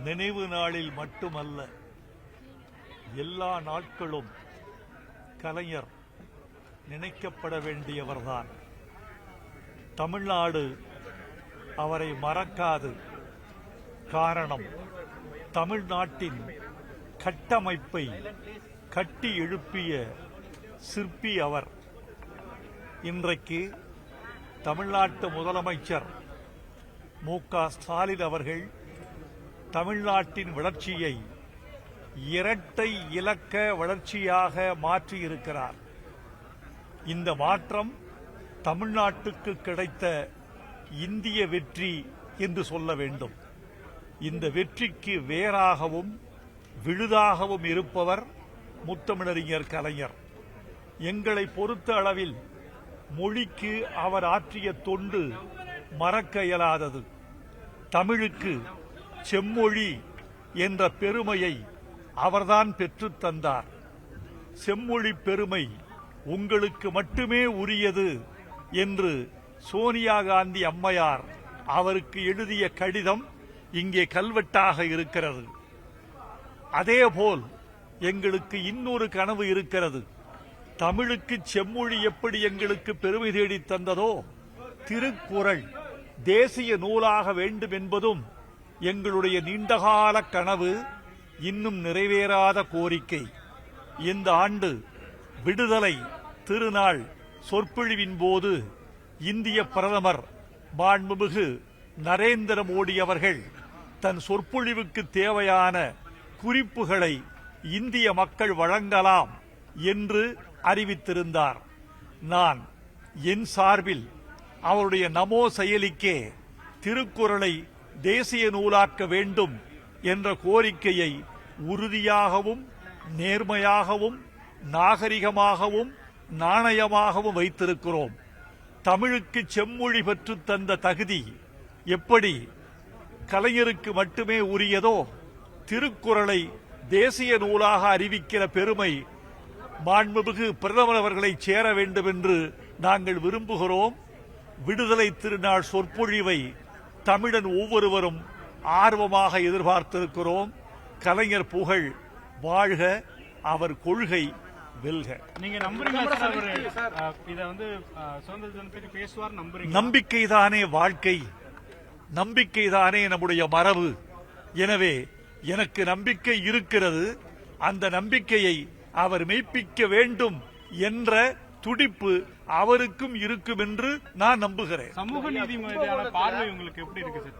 நினைவு நாளில் மட்டுமல்ல, எல்லா நாட்களும் கலைஞர் நினைக்கப்பட வேண்டியவர்தான். தமிழ்நாடு அவரை மறக்காது. காரணம், தமிழ்நாட்டின் கட்டமைப்பை கட்டி எழுப்பிய சிற்பி அவர். இன்றைக்கு தமிழ்நாட்டு முதலமைச்சர் மு.க. ஸ்டாலின் அவர்கள் தமிழ்நாட்டின் வளர்ச்சியை இரட்டை இலக்க வளர்ச்சியாக மாற்றியிருக்கிறார். இந்த மாற்றம் தமிழ்நாட்டுக்கு கிடைத்த இந்திய வெற்றி என்று சொல்ல வேண்டும். இந்த வெற்றிக்கு வேறாகவும் விழுதாகவும் இருப்பவர் முத்தமிழறிஞர் கலைஞர். எங்களை பொறுத்த அளவில் மொழிக்கு அவர் ஆற்றிய தொண்டு மறக்க இயலாதது. தமிழுக்கு செம்மொழி என்ற பெருமையை அவர்தான் பெற்றுத் தந்தார். செம்மொழி பெருமை உங்களுக்கு மட்டுமே உரியது என்று சோனியா காந்தி அம்மையார் அவருக்கு எழுதிய கடிதம் இங்கே கல்வெட்டாக இருக்கிறது. அதேபோல் எங்களுக்கு இன்னொரு கனவு இருக்கிறது. தமிழுக்கு செம்மொழி எப்படி எங்களுக்கு பெருமை தேடித் தந்ததோ, திருக்குறள் தேசிய நூலாக வேண்டும் என்பதும் எங்களுடைய நீண்டகால கனவு, இன்னும் நிறைவேறாத கோரிக்கை. இந்த ஆண்டு விடுதலை திருநாள் சொற்பொழிவின் போது இந்திய பிரதமர் மாண்புமிகு நரேந்திர மோடி அவர்கள் தன் சொற்பொழிவுக்கு தேவையான குறிப்புகளை இந்திய மக்கள் வழங்கலாம் என்று அறிவித்திருந்தார். நான் என் சார்பில் அவருடைய நமோ செயலிக்கே திருக்குறளை தேசிய நூலாக்க வேண்டும் என்ற கோரிக்கையை உறுதியாகவும் நேர்மையாகவும் நாகரிகமாகவும் நாணயமாகவும் வைத்திருக்கிறோம். தமிழுக்கு செம்மொழி பெற்றுத் தந்த தகுதி எப்படி கலைஞருக்கு மட்டுமே உரியதோ, திருக்குறளை தேசிய நூலாக அறிவிக்கிற பெருமை மாண்புமிகு பிரதமர் அவர்களை சேர வேண்டும் என்று நாங்கள் விரும்புகிறோம். விடுதலை திருநாள் சொற்பொழிவை தமிழன் ஒவ்வொருவரும் ஆர்வமாக எதிர்பார்த்திருக்கிறோம். கலைஞர் புகழ் வாழ்க, அவர் கொள்கை வெல்க. நீங்க நம்பிக்கைதானே வாழ்க்கை, நம்பிக்கைதானே நம்முடைய மரபு. எனவே எனக்கு நம்பிக்கை இருக்கிறது. அந்த நம்பிக்கையை அவர் மெய்ப்பிக்க வேண்டும் என்ற துடிப்பு அவருக்கும் இருக்கும் என்று நான் நம்புகிறேன். சமூக நீதி மீதான பார்வை உங்களுக்கு எப்படி இருக்கு சார்?